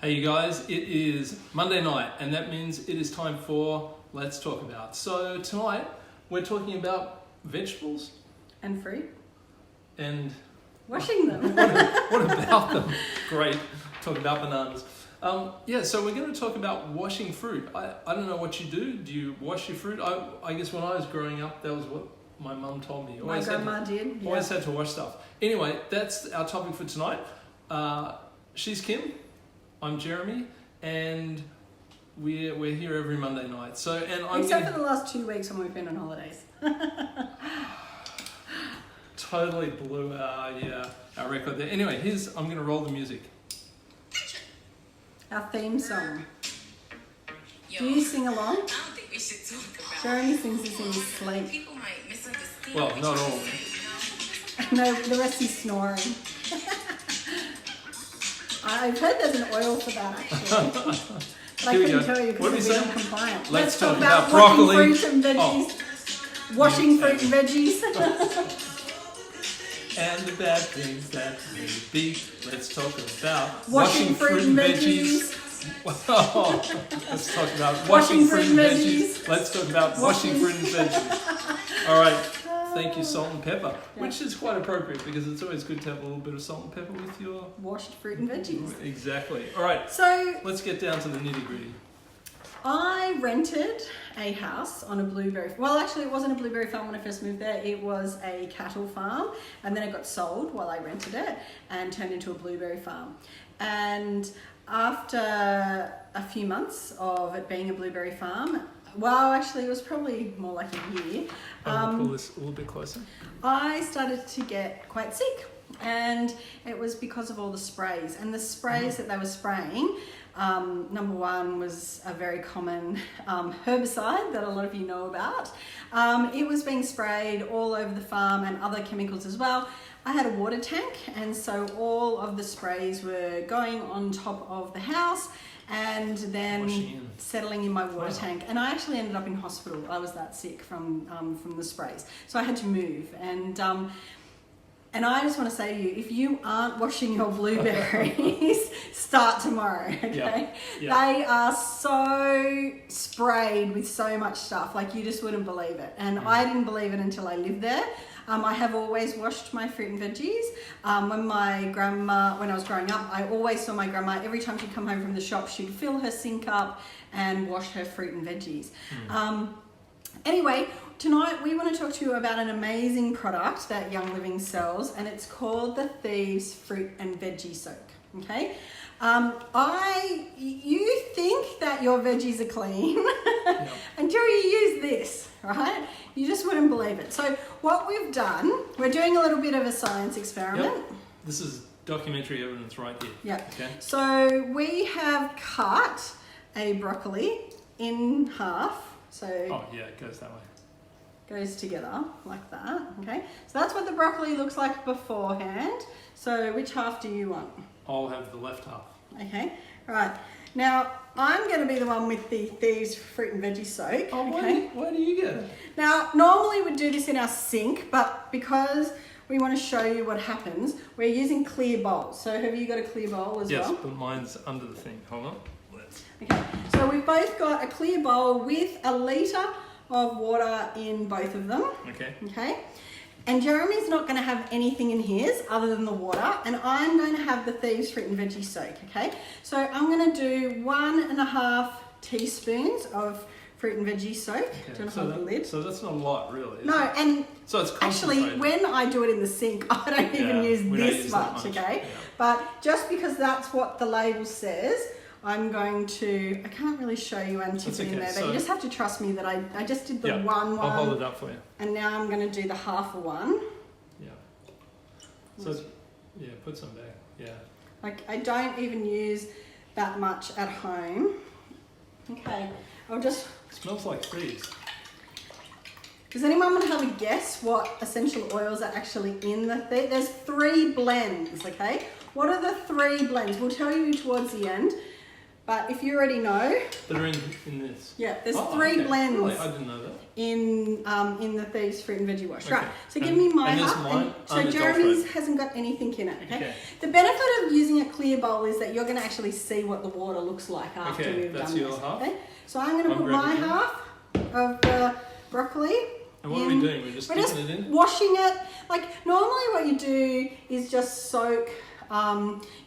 Hey you guys, it is Monday night and that means it is time for Let's Talk About. So tonight we're talking about vegetables. And fruit. And washing them. what about them? Great, talk about bananas. So we're going to talk about washing fruit. I don't know what you do. Do you wash your fruit? I guess when I was growing up, that was what my mum told me. My grandma did. Yeah. Always had to wash stuff. Anyway, that's our topic for tonight. She's Kim. I'm Jeremy, and we're here every Monday night. Except for the last 2 weeks when we've been on holidays. Totally blew our record there. Anyway, I'm going to roll the music. Our theme song. Yo, Do you sing along? I don't think we should talk about Jeremy sings this in his sleep. People might misunderstand. Well, what not you all. say, No, the rest is snoring. I've heard there's an oil for that actually. But I Here we couldn't go. tell you What because did we we're say? not compliant. Let's talk washing about broccoli. Fruit and veggies. Washing fruit and veggies. And the bad things that may be. Let's talk about Washing fruit and veggies. Let's talk about washing fruit and veggies. Let's talk about washing fruit and veggies. All right. Thank you, salt and pepper, which is quite appropriate because it's always good to have a little bit of salt and pepper with your Washed fruit and veggies. Exactly. All right. So Let's get down to the nitty gritty. I rented a house on a blueberry. Well, actually, it wasn't a blueberry farm when I first moved there. It was a cattle farm, and then it got sold while I rented it and turned into a blueberry farm. And after a few months of it being a blueberry farm, well, actually, it was probably more like a year. I'll pull this a little bit closer. I started to get quite sick, and it was because of all the sprays. And the sprays that they were spraying, number one was a very common herbicide that a lot of you know about. It was being sprayed all over the farm and other chemicals as well. I had a water tank, and so all of the sprays were going on top of the house and then settling in my water tank. And I actually ended up in hospital. I was that sick from the sprays. So I had to move. And I just want to say to you, if you aren't washing your blueberries, start tomorrow, okay? Yeah. They are so sprayed with so much stuff, like you just wouldn't believe it. And I didn't believe it until I lived there. I have always washed my fruit and veggies. When I was growing up, I always saw my grandma, every time she'd come home from the shop, she'd fill her sink up and wash her fruit and veggies. Anyway, tonight we want to talk to you about an amazing product that Young Living sells, and it's called the Thieves Fruit and Veggie Soak, okay? You think that your veggies are clean until you use this, right? You just wouldn't believe it. So what we've done, we're doing a little bit of a science experiment. Yep. This is documentary evidence right here. Yeah. Okay. So we have cut a broccoli in half. So it goes that way. Goes together like that, okay? So that's what the broccoli looks like beforehand. So which half do you want? I'll have the left half. Okay, right. Now, I'm going to be the one with the Thieves Fruit and Veggie Soak. Oh, okay? why do you get it? Now, normally we'd do this in our sink, but because we want to show you what happens, we're using clear bowls. So have you got a clear bowl as well? Yes, but mine's under the thing. Hold on. Okay, so we've both got a clear bowl with a litre of water in both of them. Okay. Okay. And Jeremy's not going to have anything in his other than the water, and I'm going to have the Thieves Fruit and Veggie Soak, okay? So I'm going to do 1.5 teaspoons of fruit and veggie soak. Okay. Do you want to hold the lid? So that's not a lot, really. No, and so it's actually, when I do it in the sink, I don't even use this much, okay? Yeah. But just because that's what the label says, I'm going to, I can't really show you until it's in there, but you just have to trust me that I just did the one. I'll hold it up for you. And now I'm going to do the half a one. Yeah. So, put some back. Yeah. Like, I don't even use that much at home. Okay, I'll just... It smells like thieves. Does anyone want to have a guess what essential oils are actually in the thing? There's 3 blends, okay? What are the 3 blends? We'll tell you towards the end. But if you already know, That are in this. yeah, there's Oh, 3 okay. blends Really? I didn't know that. in the Thieves Fruit and Veggie Wash. Okay. Right, so give me my And there's half. mine So under Jeremy's Dolphin. hasn't got anything in it, okay? Okay. The benefit of using a clear bowl is that you're going to actually see what the water looks like after Okay, we've that's done your this. half. Okay, so I'm going to I'm put my grabbing half of the broccoli. And what are we doing? We're just We're sticking it in? washing it. Like normally what you do is just soak,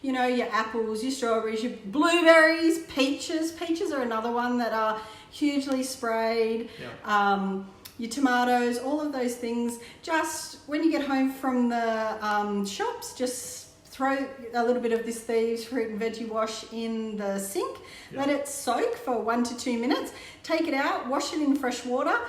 you know, your apples, your strawberries, your blueberries, peaches. Peaches are another one that are hugely sprayed. Yeah. Your tomatoes, all of those things. Just when you get home from the shops, just throw a little bit of this Thieves Fruit and Veggie Wash in the sink. Yeah. Let it soak for 1 to 2 minutes. Take it out, wash it in fresh water,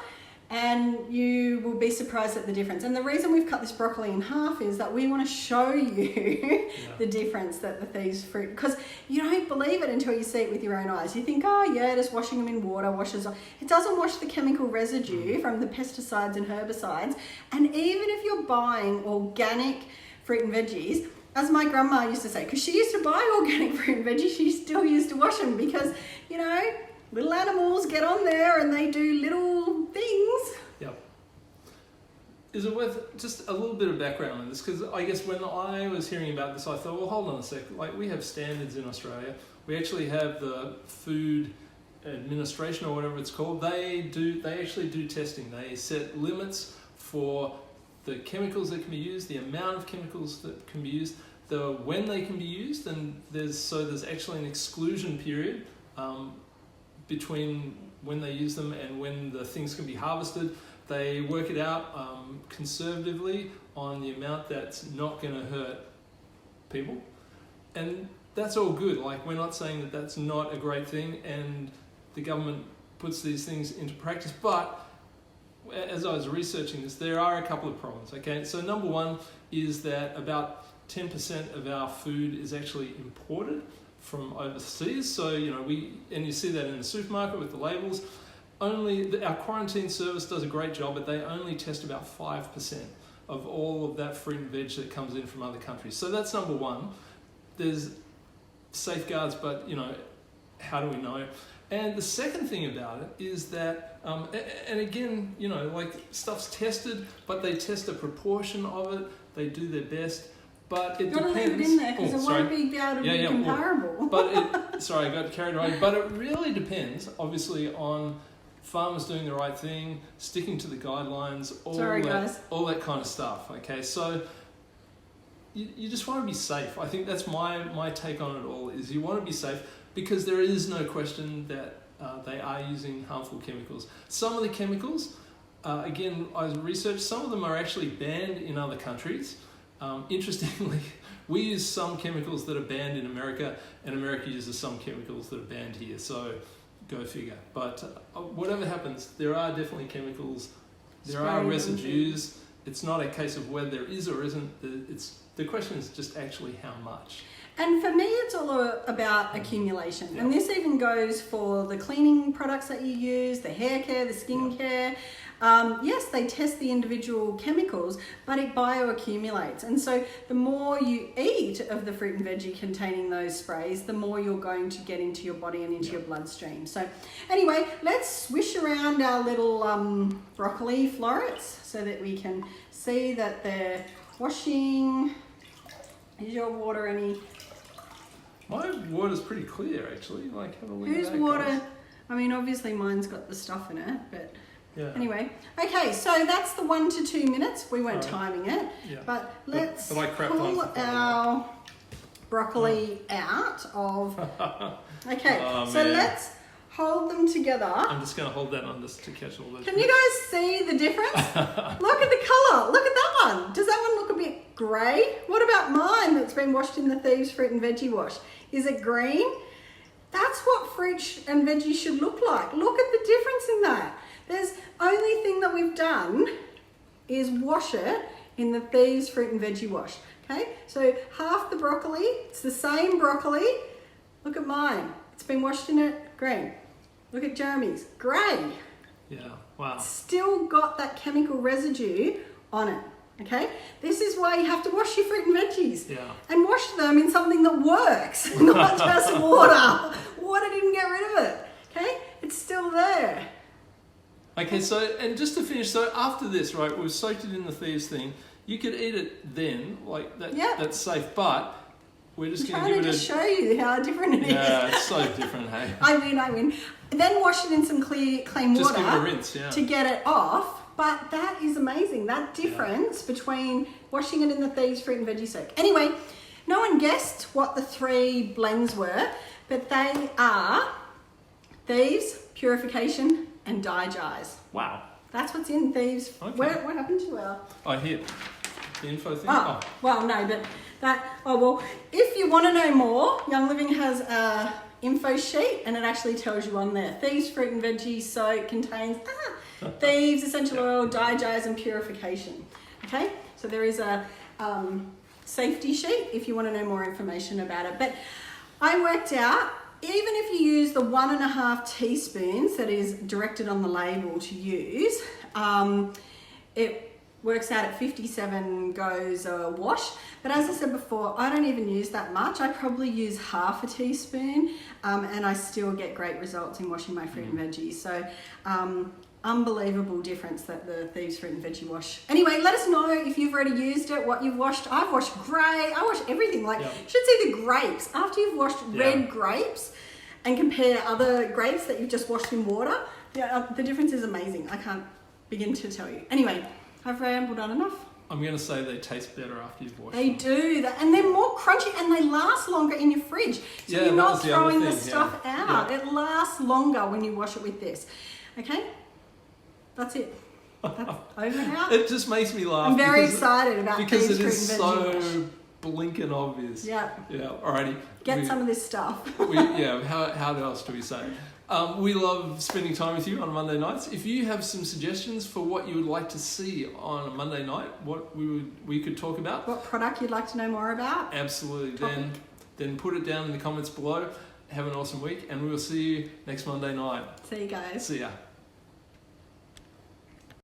and you will be surprised at the difference. And the reason we've cut this broccoli in half is that we want to show you the difference that the Thieves Fruit, because you don't believe it until you see it with your own eyes. You think, oh yeah, just washing them in water washes off. It doesn't wash the chemical residue from the pesticides and herbicides. And even if you're buying organic fruit and veggies, as my grandma used to say, because she used to buy organic fruit and veggies, she still used to wash them because, you know, little animals get on there and they do little things. Yep. Is it worth just a little bit of background on this? Because I guess when I was hearing about this, I thought, well, hold on a sec. Like, we have standards in Australia. We actually have the Food Administration or whatever it's called. They actually do testing. They set limits for the chemicals that can be used, the amount of chemicals that can be used, when they can be used, and there's actually an exclusion period between when they use them and when the things can be harvested. They work it out conservatively on the amount that's not going to hurt people, and that's all good. Like, we're not saying that that's not a great thing, and the government puts these things into practice. But as I was researching this, there are a couple of problems. Okay, so number one is that about 10% of our food is actually imported from overseas. So, you know, you see that in the supermarket with the labels. Our quarantine service does a great job, but they only test about 5% of all of that fruit and veg that comes in from other countries. So that's number one. There's safeguards, but, you know, how do we know? And the second thing about it is that, and again, you know, like, stuff's tested, but they test a proportion of it. They do their best. But it depends. You've got to leave it in there because it won't be able to be comparable. I got carried away. But it really depends, obviously, on farmers doing the right thing, sticking to the guidelines, all that kind of stuff. Okay, so you just want to be safe. I think that's my take on it all. Is you want to be safe because there is no question that they are using harmful chemicals. Some of the chemicals, again, I researched. Some of them are actually banned in other countries. Interestingly, we use some chemicals that are banned in America, and America uses some chemicals that are banned here. So, go figure. But whatever happens, there are definitely chemicals. There are residues. It's not a case of whether there is or isn't. The question is just actually how much. And for me, it's all about accumulation. Yep. And this even goes for the cleaning products that you use, the hair care, the skin care. Yes, they test the individual chemicals, but it bioaccumulates. And so the more you eat of the fruit and veggie containing those sprays, the more you're going to get into your body and into your bloodstream. So anyway, let's swish around our little broccoli florets so that we can see that they're washing. Is your water any... My water's pretty clear, actually. Like, have a look Whose at that, water? guys. I mean, obviously mine's got the stuff in it, but Yeah. anyway. Okay, so that's the 1 to 2 minutes. We weren't timing it, but let's but I crapped on pull for our broccoli out of... Okay, so man. let's hold them together. I'm just going to hold that on just to catch all those. Can you guys see the difference? Look at the colour. Look at that one. Does that one look a bit grey? What about mine that's been washed in the Thieves Fruit and Veggie Wash? Is it green? That's what fruit and veggies should look like. Look at the difference in that. There's only thing that we've done is wash it in the Thieves Fruit and Veggie Wash. Okay, so half the broccoli, it's the same broccoli. Look at mine. It's been washed in it, green. Look at Jeremy's, grey. Yeah, wow. Still got that chemical residue on it. Okay, this is why you have to wash your fruit and veggies. Yeah. And wash them in something that works, not just water. What Okay, so, and just to finish, so after this, right, we've soaked it in the thieves thing. You could eat it then, like that. Yeah. That's safe, but we're just I'm going to trying give to it just show you how different it is. Yeah, it's so different, hey. I win. Then wash it in some clean Just water give it a rinse, yeah. to get it off. But that is amazing. That difference between washing it in the thieves fruit and veggie soak. Anyway, no one guessed what the 3 blends were, but they are thieves, purification, and digest. Wow. That's what's in thieves. Okay. What happened to our... I hear the info thing. Oh, well, no, but well, if you want to know more, Young Living has a info sheet and it actually tells you on there. Thieves fruit and veggie soak contains thieves, essential oil, digest, and purification. Okay, so there is a safety sheet if you want to know more information about it. But I worked out, even if you use the 1.5 teaspoons that is directed on the label to use, it works out at 57 goes a wash. But as I said before, I don't even use that much. I probably use half a teaspoon and I still get great results in washing my fruit and veggies. So unbelievable difference that the Thieves Fruit and Veggie wash. Anyway, let us know if you've already used it, what you've washed. I've washed grey. I wash everything. Like, you should see the grapes. After you've washed red grapes and compare other grapes that you've just washed in water, the difference is amazing. I can't begin to tell you. Anyway, I've rambled on enough. I'm going to say they taste better after you've washed They them. do that, and they're more crunchy, and they last longer in your fridge. So you're not throwing the stuff out. It lasts longer when you wash it with this. Okay, that's it. That's over and out. It just makes me laugh. I'm very excited about because Thieves it Fruit is and Veggie so wash. blinking obvious. Yeah. Yeah. Alrighty. Get some of this stuff. How else do we say? We love spending time with you on Monday nights. If you have some suggestions for what you would like to see on a Monday night, what we could talk about, What product you'd like to know more about? absolutely. Topic. Then put it down in the comments below. Have an awesome week, and we will see you next Monday night. See you guys. See ya.